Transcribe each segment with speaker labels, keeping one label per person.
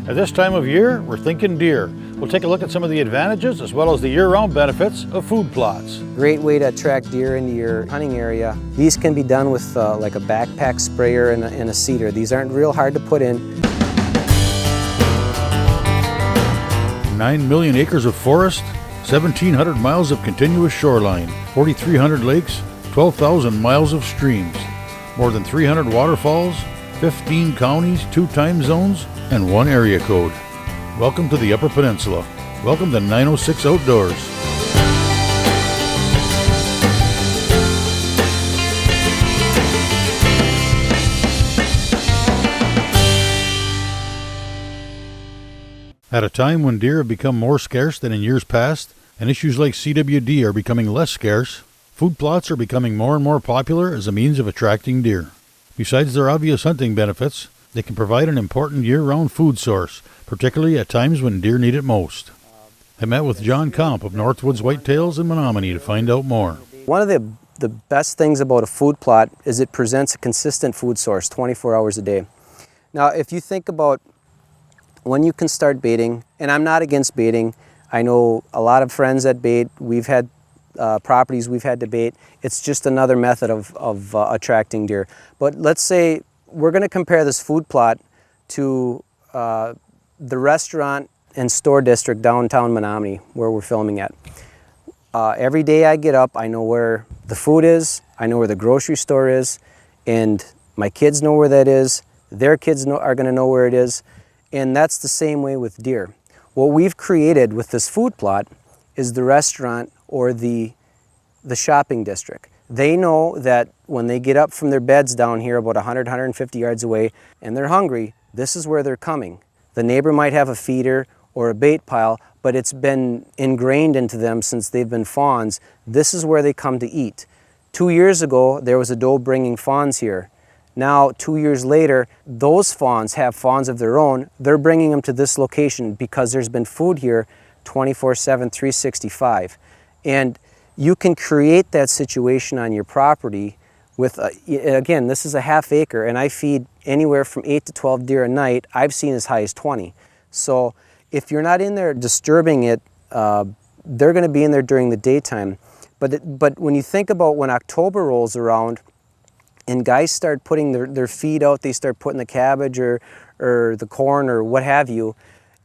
Speaker 1: At this time of year, we're thinking deer. We'll take a look at some of the advantages as well as the year-round benefits of food plots.
Speaker 2: Great way to attract deer into your hunting area. These can be done with like a backpack sprayer and a seeder. These aren't real hard to put in.
Speaker 1: 9 million acres of forest, 1,700 miles of continuous shoreline, 4,300 lakes, 12,000 miles of streams, more than 300 waterfalls, 15 counties, 2 time zones, and 1 area code. Welcome to the Upper Peninsula. Welcome to 906 Outdoors. At a time when deer have become more scarce than in years past, and issues like CWD are becoming less scarce, food plots are becoming more and more popular as a means of attracting deer. Besides their obvious hunting benefits, they can provide an important year-round food source, particularly at times when deer need it most. I met with John Comp of Northwoods Whitetails in Menominee to find out more.
Speaker 2: One of the best things about a food plot is it presents a consistent food source 24 hours a day. Now, if you think about when you can start baiting, and I'm not against baiting. I know a lot of friends that bait. We've had properties we've had to bait. It's just another method of attracting deer. But let's say we're going to compare this food plot to the restaurant and store district downtown Menominee where we're filming at. Every day I get up, I know where the food is, I know where the grocery store is, and my kids know where that is. Their kids are going to know where it is. And that's the same way with deer. What we've created with this food plot is the restaurant or the shopping district. They know that when they get up from their beds down here about 100, 150 yards away and they're hungry, this is where they're coming. The neighbor might have a feeder or a bait pile, but it's been ingrained into them since they've been fawns. This is where they come to eat. 2 years ago, there was a doe bringing fawns here. Now, 2 years later, those fawns have fawns of their own. They're bringing them to this location because there's been food here 24/7, 365. And you can create that situation on your property with, again, this is a half acre, and I feed anywhere from 8 to 12 deer a night. I've seen as high as 20. So if you're not in there disturbing it, they're going to be in there during the daytime. But when you think about when October rolls around, and guys start putting their feed out, they start putting the cabbage or the corn or what have you,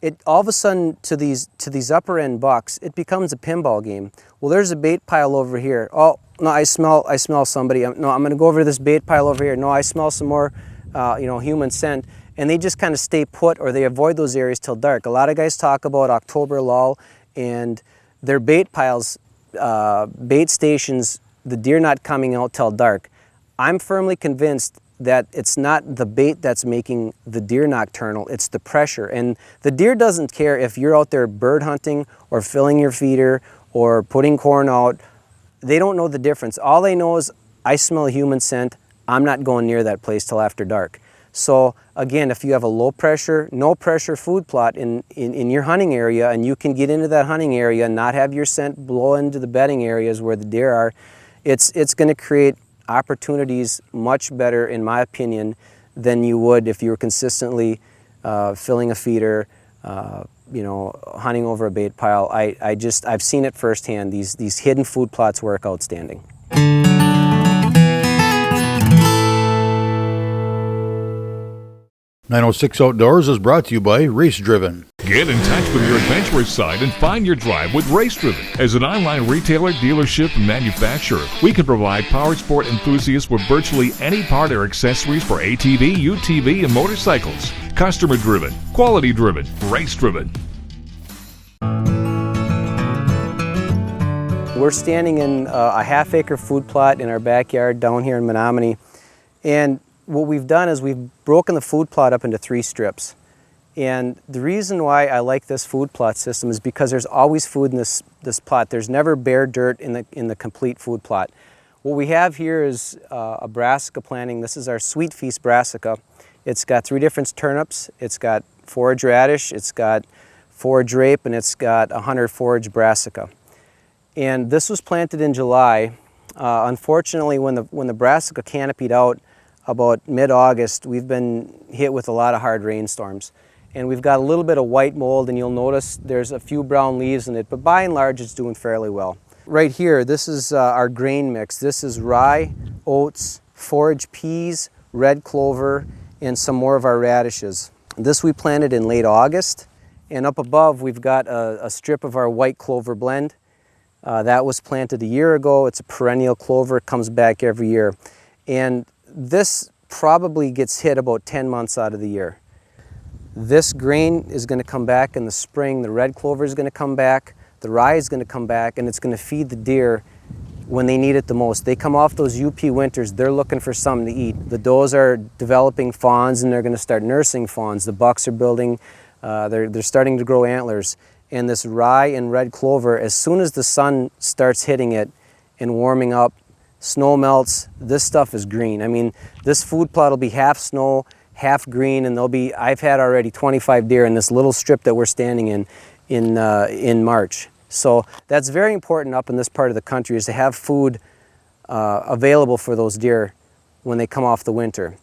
Speaker 2: it all of a sudden to these upper end bucks, it becomes a pinball game. Well, there's a bait pile over here. Oh no, I smell somebody. No, I'm going to go over to this bait pile over here. No, I smell some more, human scent. And they just kind of stay put, or they avoid those areas till dark. A lot of guys talk about October lull and their bait piles, bait stations, the deer not coming out till dark. I'm firmly convinced that it's not the bait that's making the deer nocturnal, it's the pressure. And the deer doesn't care if you're out there bird hunting or filling your feeder or putting corn out. They don't know the difference. All they know is, I smell a human scent, I'm not going near that place till after dark. So again, if you have a low pressure, no pressure food plot in your hunting area, and you can get into that hunting area and not have your scent blow into the bedding areas where the deer are, it's going to create opportunities much better, in my opinion, than you would if you were consistently filling a feeder, hunting over a bait pile. I've seen it firsthand. These hidden food plots work outstanding.
Speaker 1: 906 Outdoors is brought to you by Race Driven.
Speaker 3: Get in touch with your adventurous side and find your drive with Race Driven. As an online retailer, dealership, and manufacturer, we can provide power sport enthusiasts with virtually any part or accessories for ATV, UTV, and motorcycles. Customer driven, quality driven, race driven.
Speaker 2: We're standing in a half-acre food plot in our backyard down here in Menominee, and what we've done is we've broken the food plot up into 3 strips. And the reason why I like this food plot system is because there's always food in this plot. There's never bare dirt in the complete food plot. What we have here is a brassica planting. This is our Sweet Feast brassica. It's got 3 different turnips. It's got forage radish, it's got forage rape, and it's got a hunter forage brassica. And this was planted in July. Unfortunately, when the brassica canopied out about mid-August, we've been hit with a lot of hard rainstorms. and we've got a little bit of white mold, and you'll notice there's a few brown leaves in it, but by and large it's doing fairly well. Right here, this is our grain mix. This is rye, oats, forage peas, red clover, and some more of our radishes. This we planted in late August, and up above we've got a strip of our white clover blend. That was planted a year ago. It's a perennial clover. It comes back every year. And this probably gets hit about 10 months out of the year. This grain is going to come back in the spring. The red clover is going to come back. The rye is going to come back, and it's going to feed the deer when they need it the most. They come off those UP winters, they're looking for something to eat. The does are developing fawns, and they're going to start nursing fawns. The bucks are building, they're starting to grow antlers. And this rye and red clover, as soon as the sun starts hitting it and warming up, snow melts, this stuff is green. I mean, this food plot will be half snow, half green, and I've had already 25 deer in this little strip that we're standing in March. So that's very important up in this part of the country, is to have food available for those deer when they come off the winter.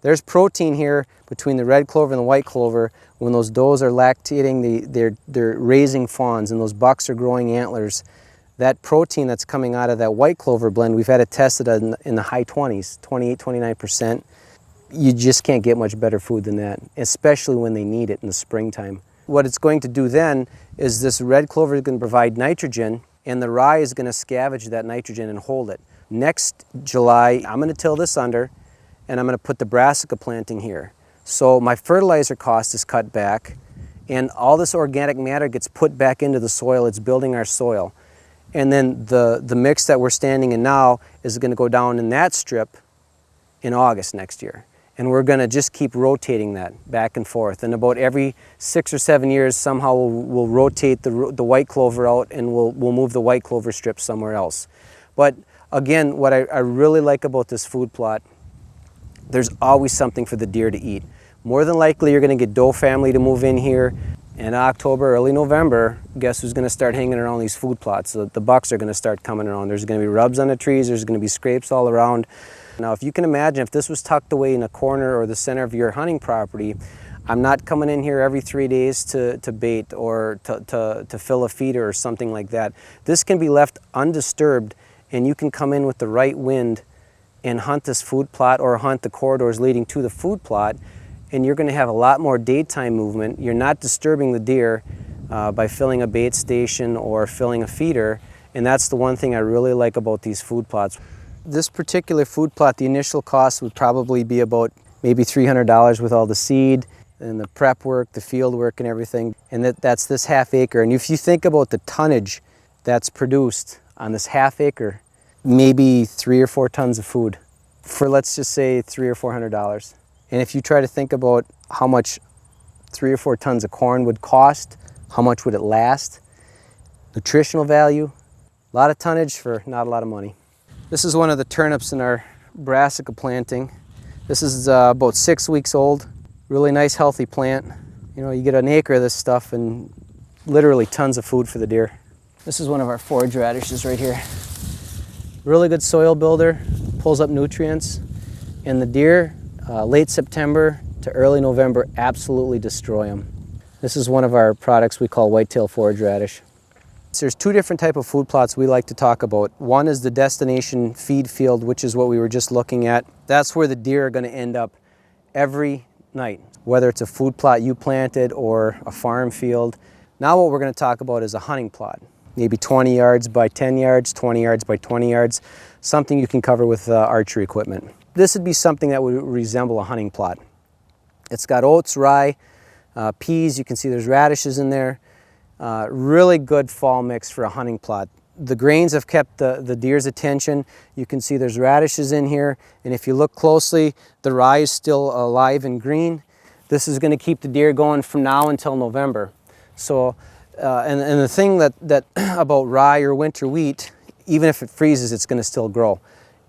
Speaker 2: There's protein here between the red clover and the white clover. When those does are lactating, they're raising fawns, and those bucks are growing antlers. That protein that's coming out of that white clover blend, we've had it tested in the high 20s, 28, 29%. You just can't get much better food than that, especially when they need it in the springtime. What it's going to do then is this red clover is going to provide nitrogen, and the rye is going to scavenge that nitrogen and hold it. Next July, I'm going to till this under, and I'm going to put the brassica planting here. So my fertilizer cost is cut back, and all this organic matter gets put back into the soil. It's building our soil. And then the mix that we're standing in now is going to go down in that strip in August next year. And we're going to just keep rotating that back and forth. And about every 6 or 7 years, somehow we'll rotate the white clover out, and we'll move the white clover strip somewhere else. But again, what I really like about this food plot, there's always something for the deer to eat. More than likely, you're going to get doe family to move in here in October, early November. Guess who's going to start hanging around these food plots? The bucks are going to start coming around. There's going to be rubs on the trees. There's going to be scrapes all around. Now, if you can imagine, if this was tucked away in a corner or the center of your hunting property, I'm not coming in here every 3 days to bait or to fill a feeder or something like that. This can be left undisturbed, and you can come in with the right wind and hunt this food plot or hunt the corridors leading to the food plot, and you're going to have a lot more daytime movement. You're not disturbing the deer by filling a bait station or filling a feeder, and that's the one thing I really like about these food plots. This particular food plot, the initial cost would probably be about maybe $300 with all the seed and the prep work, the field work and everything, and that's this half acre. And if you think about the tonnage that's produced on this half acre, maybe 3 or 4 tons of food for, let's just say, $300 or $400. And if you try to think about how much 3 or 4 tons of corn would cost, how much would it last, nutritional value, a lot of tonnage for not a lot of money. This is one of the turnips in our brassica planting. This is about 6 weeks old. Really nice, healthy plant. You know, you get an acre of this stuff and literally tons of food for the deer. This is one of our forage radishes right here. Really good soil builder, pulls up nutrients, and the deer, late September to early November, absolutely destroy them. This is one of our products we call whitetail forage radish. So there's 2 different type of food plots we like to talk about. One is the destination feed field, which is what we were just looking at. That's where the deer are going to end up every night, whether it's a food plot you planted or a farm field. Now what we're going to talk about is a hunting plot. Maybe 20 yards by 10 yards, 20 yards by 20 yards, something you can cover with archery equipment. This would be something that would resemble a hunting plot. It's got oats, rye, peas. You can see there's radishes in there. Really good fall mix for a hunting plot. The grains have kept the deer's attention. You can see there's radishes in here, and if you look closely, the rye is still alive and green. This is going to keep the deer going from now until November. So, and the thing that about rye or winter wheat, even if it freezes, it's going to still grow.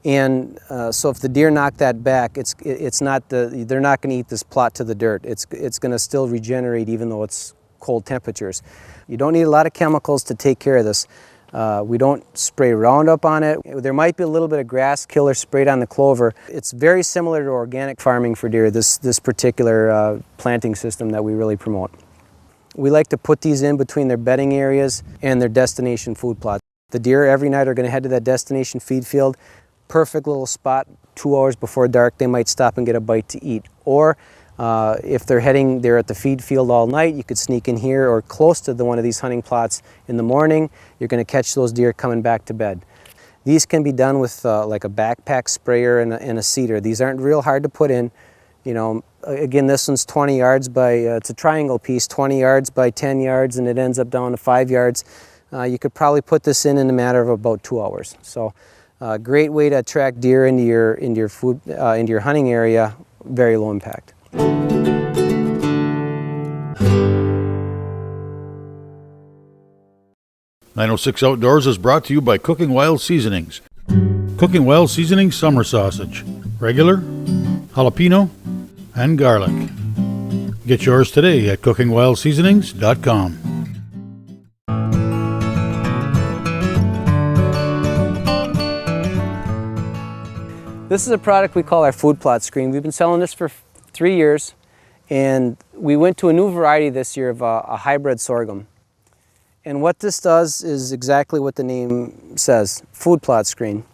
Speaker 2: And so if the deer knock that back, they're not going to eat this plot to the dirt. It's going to still regenerate even though it's cold temperatures. You don't need a lot of chemicals to take care of this. We don't spray Roundup on it. There might be a little bit of grass killer sprayed on the clover. It's very similar to organic farming for deer, this particular planting system that we really promote. We like to put these in between their bedding areas and their destination food plots. The deer every night are going to head to that destination feed field. Perfect little spot. 2 hours before dark, they might stop and get a bite to eat. Or if they're heading there at the feed field all night, you could sneak in here or close to one of these hunting plots in the morning. You're going to catch those deer coming back to bed. These can be done with like a backpack sprayer and a seeder. These aren't real hard to put in. You know, again, this one's 20 yards by, it's a triangle piece, 20 yards by 10 yards, and it ends up down to 5 yards. You could probably put this in a matter of about 2 hours. So great way to attract deer into your hunting area, very low impact.
Speaker 1: 906 Outdoors is brought to you by Cooking Wild Seasonings. Cooking Wild Seasonings summer sausage, regular, jalapeno, and garlic. Get yours today at cookingwildseasonings.com.
Speaker 2: This is a product we call our food plot screen. We've been selling this for 3 years, and we went to a new variety this year of a hybrid sorghum. And what this does is exactly what the name says, food plot screen.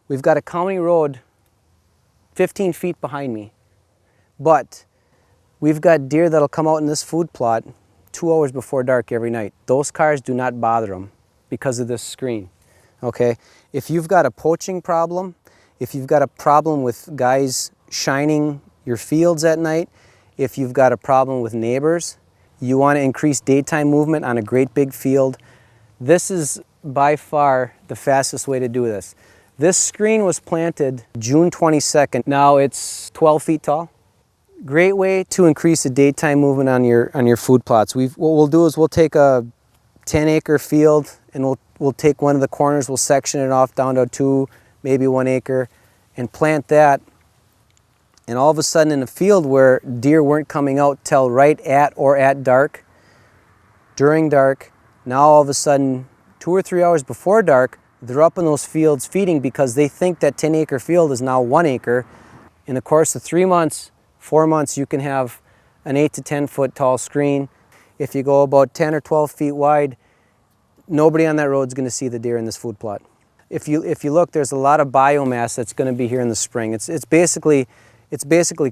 Speaker 2: We've got a county road 15 feet behind me, but we've got deer that'll come out in this food plot 2 hours before dark every night. Those cars do not bother them because of this screen, okay? If you've got a poaching problem, if you've got a problem with guys shining your fields at night, if you've got a problem with neighbors, you want to increase daytime movement on a great big field, this is by far the fastest way to do this. This screen was planted June 22nd. Now it's 12 feet tall. Great way to increase the daytime movement on your food plots. What we'll do is we'll take a 10-acre field and we'll take one of the corners, we'll section it off down to 2, maybe 1 acre, and plant that. And all of a sudden in a field where deer weren't coming out till right at or at dark, during dark, now all of a sudden 2 or 3 hours before dark, they're up in those fields feeding because they think that 10-acre field is now 1 acre. In the course of 3 months, 4 months, you can have an 8 to 10 foot tall screen. If you go about 10 or 12 feet wide, nobody on that road is going to see the deer in this food plot. If you look, there's a lot of biomass that's going to be here in the spring. It's basically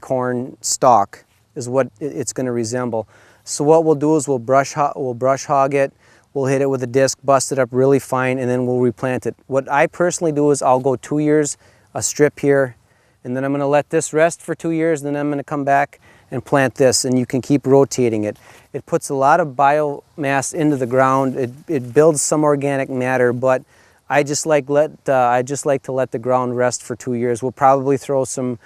Speaker 2: corn stalk is what it's going to resemble. So what we'll do is we'll brush hog it, we'll hit it with a disc, bust it up really fine, and then we'll replant it. What I personally do is I'll go 2 years, a strip here, and then I'm going to let this rest for 2 years, and then I'm going to come back and plant this, and you can keep rotating it. It puts a lot of biomass into the ground. It builds some organic matter, but I just like to let the ground rest for 2 years. We'll probably throw some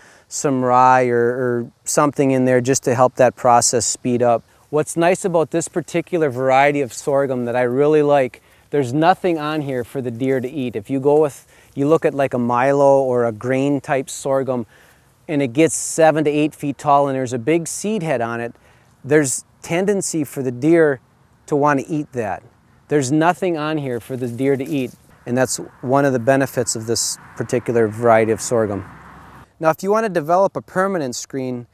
Speaker 2: rye or something in there just to help that process speed up. What's nice about this particular variety of sorghum that I really like, there's nothing on here for the deer to eat. If you look at like a Milo or a grain type sorghum and it gets 7 to 8 feet tall and there's a big seed head on it, there's tendency for the deer to want to eat that. There's nothing on here for the deer to eat. And that's one of the benefits of this particular variety of sorghum. Now, if you want to develop a permanent screen,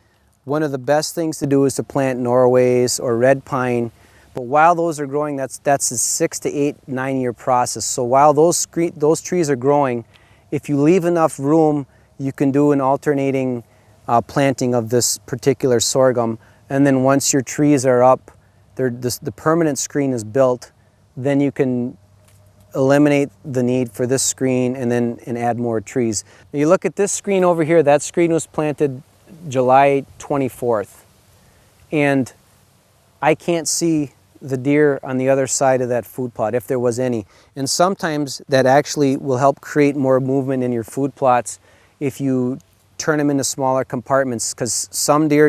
Speaker 2: one of the best things to do is to plant Norways or red pine. But while those are growing, that's a 6 to 8, 9 year process. So while those trees are growing, if you leave enough room, you can do an alternating planting of this particular sorghum. And then once your trees are up, the permanent screen is built, then you can eliminate the need for this screen and add more trees. Now you look at this screen over here, that screen was planted July 24th. And I can't see the deer on the other side of that food plot, if there was any. And sometimes that actually will help create more movement in your food plots if you turn them into smaller compartments, because some deer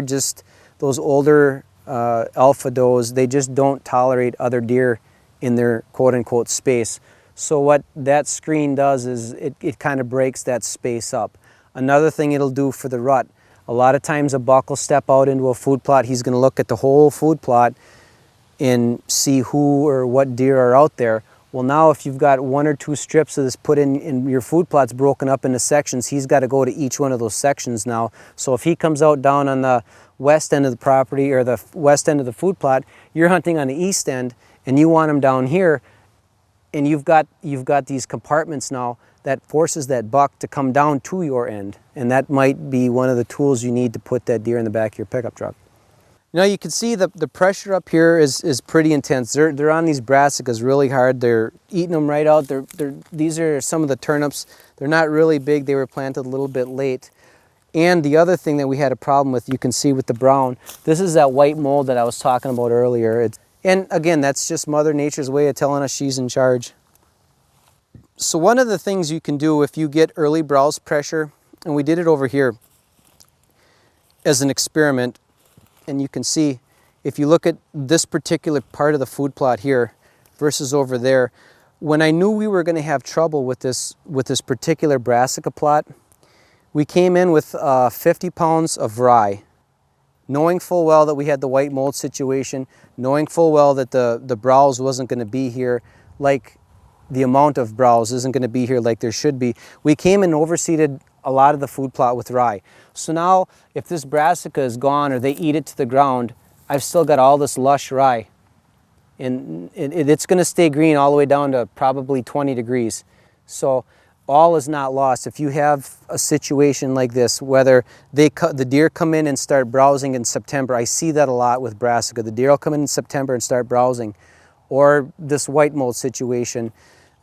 Speaker 2: those older alpha does, they just don't tolerate other deer in their quote-unquote space. So what that screen does is it kind of breaks that space up. Another thing it'll do for the rut, a lot of times a buck will step out into a food plot, he's going to look at the whole food plot and see who or what deer are out there. Well, now if you've got 1 or 2 strips of this put in your food plots broken up into sections, he's got to go to each one of those sections now. So if he comes out down on the west end of the property or the west end of the food plot, you're hunting on the east end and you want him down here, and you've got these compartments now that forces that buck to come down to your end. And that might be one of the tools you need to put that deer in the back of your pickup truck. Now you can see the pressure up here is pretty intense. They're on these brassicas really hard. They're eating them right out. These are some of the turnips. They're not really big. They were planted a little bit late. And the other thing that we had a problem with, you can see with the brown, this is that white mold that I was talking about earlier. And again, that's just Mother Nature's way of telling us she's in charge. So one of the things you can do if you get early browse pressure, and we did it over here as an experiment, and you can see if you look at this particular part of the food plot here versus over there, when I knew we were going to have trouble with this particular brassica plot, we came in with 50 pounds of rye, knowing full well that we had the white mold situation, knowing full well that the browse wasn't going to be here, like the amount of browse isn't going to be here like there should be. We came and overseeded a lot of the food plot with rye. So now if this brassica is gone or they eat it to the ground, I've still got all this lush rye. And it's going to stay green all the way down to probably 20 degrees. So all is not lost. If you have a situation like this, whether the deer come in and start browsing in September, I see that a lot with brassica. The deer will come in September and start browsing. Or this white mold situation,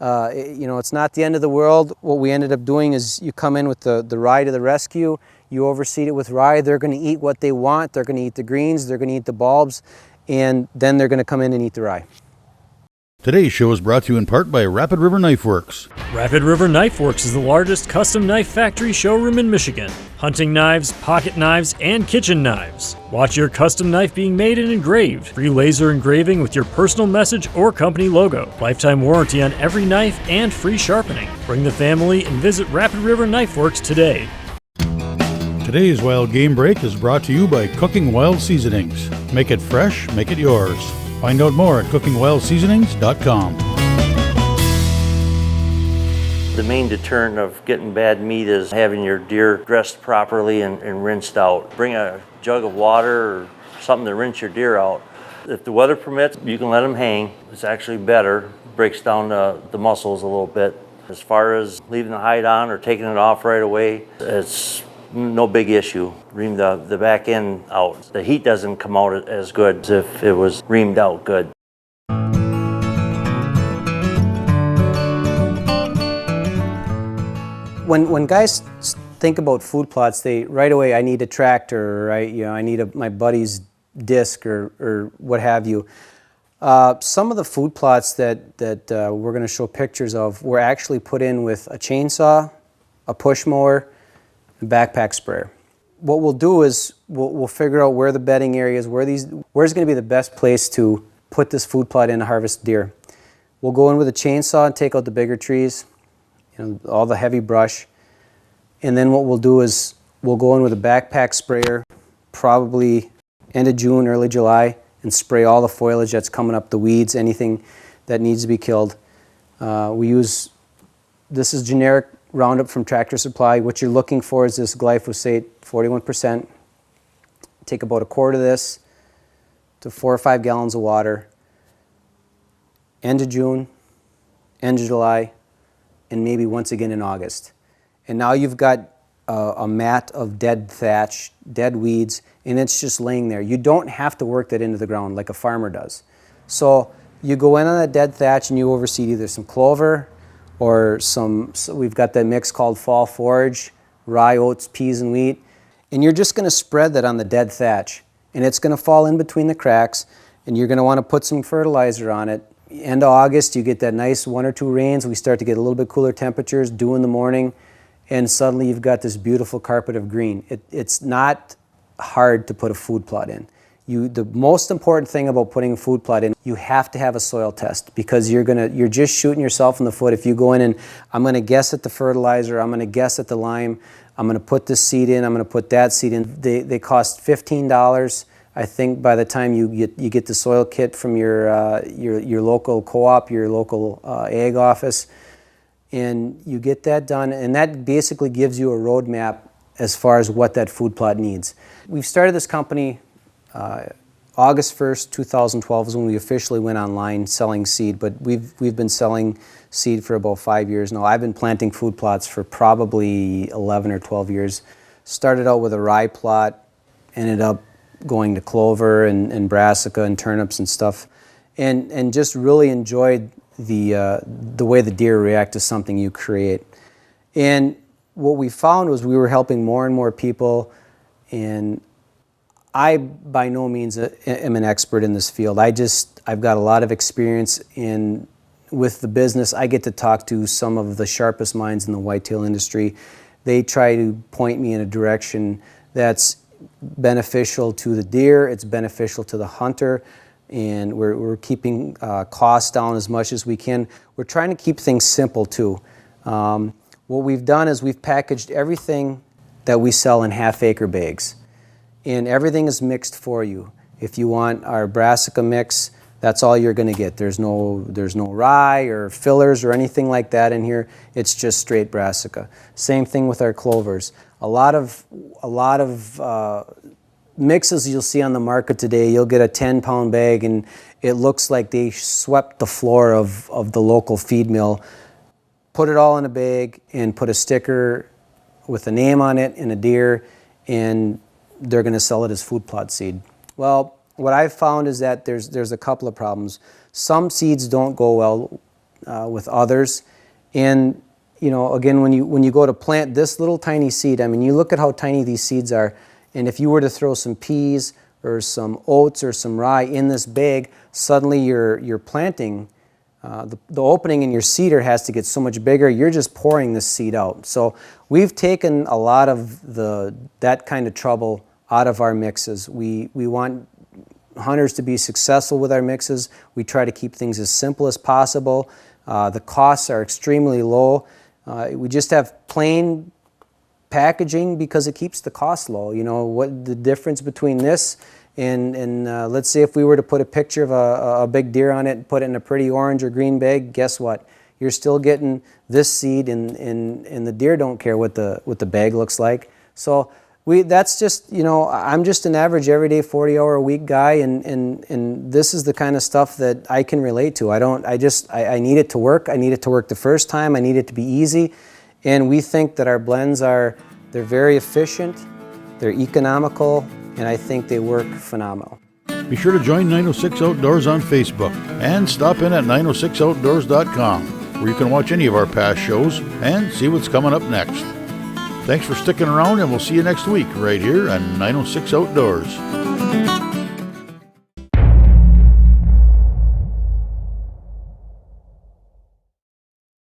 Speaker 2: you know, it's not the end of the world. What we ended up doing is you come in with the rye to the rescue, you overseed it with rye, they're going to eat what they want, they're going to eat the greens, they're going to eat the bulbs, and then they're going to come in and eat the rye.
Speaker 1: Today's show is brought to you in part by Rapid River Knife Works.
Speaker 4: Rapid River Knife Works is the largest custom knife factory showroom in Michigan. Hunting knives, pocket knives, and kitchen knives. Watch your custom knife being made and engraved. Free laser engraving with your personal message or company logo. Lifetime warranty on every knife and free sharpening. Bring the family and visit Rapid River Knife Works today.
Speaker 1: Today's Wild Game Break is brought to you by Cooking Wild Seasonings. Make it fresh, make it yours. Find out more at cookingwildseasonings.com.
Speaker 5: The main deterrent of getting bad meat is having your deer dressed properly and rinsed out. Bring a jug of water or something to rinse your deer out. If the weather permits, you can let them hang. It's actually better. Breaks down the muscles a little bit. As far as leaving the hide on or taking it off right away, it's no big issue. Ream the back end out. The heat doesn't come out as good as if it was reamed out good.
Speaker 2: When guys think about food plots, they right away, I need a tractor, or I need my buddy's disc or what have you. Some of the food plots that we're going to show pictures of were actually put in with a chainsaw, a push mower, and backpack sprayer. What we'll do is we'll figure out where the bedding areas, where's going to be the best place to put this food plot in to harvest deer. We'll go in with a chainsaw and take out the bigger trees, all the heavy brush. And then what we'll do is we'll go in with a backpack sprayer, probably end of June, early July, and spray all the foliage that's coming up, the weeds, anything that needs to be killed. This is generic Roundup from Tractor Supply. What you're looking for is this glyphosate, 41%. Take about a quart of this to 4 or 5 gallons of water. End of June, end of July, and maybe once again in August. And now you've got a mat of dead thatch, dead weeds, and it's just laying there. You don't have to work that into the ground like a farmer does. So you go in on that dead thatch and you overseed either some clover or we've got that mix called fall forage, rye, oats, peas, and wheat. And you're just going to spread that on the dead thatch. And it's going to fall in between the cracks, and you're going to want to put some fertilizer on it. End of August, you get that nice 1 or 2 rains. We start to get a little bit cooler temperatures, dew in the morning, and suddenly you've got this beautiful carpet of green. It's not hard to put a food plot in. The most important thing about putting a food plot in, you have to have a soil test, because you're just shooting yourself in the foot if you go in and I'm going to guess at the fertilizer, I'm going to guess at the lime, I'm going to put this seed in, I'm going to put that seed in. They cost $15 I think by the time you get the soil kit from your local co-op, your local ag office, and you get that done, and that basically gives you a roadmap as far as what that food plot needs. We've started this company August 1st, 2012 is when we officially went online selling seed, but we've been selling seed for about 5 years now. I've been planting food plots for probably 11 or 12 years. Started out with a rye plot, ended up going to clover and brassica and turnips and stuff, and just really enjoyed the way the deer react to something you create. And what we found was we were helping more and more people, and I by no means am an expert in this field. I've got a lot of experience with the business. I get to talk to some of the sharpest minds in the whitetail industry. They try to point me in a direction that's beneficial to the deer, it's beneficial to the hunter, and we're keeping costs down as much as we can. We're trying to keep things simple too. What we've done is we've packaged everything that we sell in half-acre bags, and everything is mixed for you. If you want our brassica mix, that's all you're going to get. There's no rye or fillers or anything like that in here. It's just straight brassica. Same thing with our clovers. A lot of mixes you'll see on the market today, you'll get a 10-pound bag and it looks like they swept the floor of the local feed mill, put it all in a bag and put a sticker with a name on it and a deer, and they're going to sell it as food plot seed. Well, what I've found is that there's a couple of problems. Some seeds don't go well with others, and again, when you go to plant this little tiny seed, I mean, you look at how tiny these seeds are, and if you were to throw some peas or some oats or some rye in this bag, suddenly you're planting. The opening in your seeder has to get so much bigger. You're just pouring this seed out. So we've taken a lot of that kind of trouble out of our mixes. We want hunters to be successful with our mixes. We try to keep things as simple as possible. The costs are extremely low. We just have plain packaging because it keeps the cost low. What the difference between this and let's say if we were to put a picture of a big deer on it and put it in a pretty orange or green bag, guess what? You're still getting this seed, and the deer don't care what the bag looks like. So that's just, I'm just an average everyday 40-hour-a-week guy, and this is the kind of stuff that I can relate to. I need it to work. I need it to work the first time. I need it to be easy. And we think that our blends they're very efficient, they're economical, and I think they work phenomenal.
Speaker 1: Be sure to join 906 Outdoors on Facebook and stop in at 906outdoors.com, where you can watch any of our past shows and see what's coming up next. Thanks for sticking around, and we'll see you next week right here on 906 Outdoors.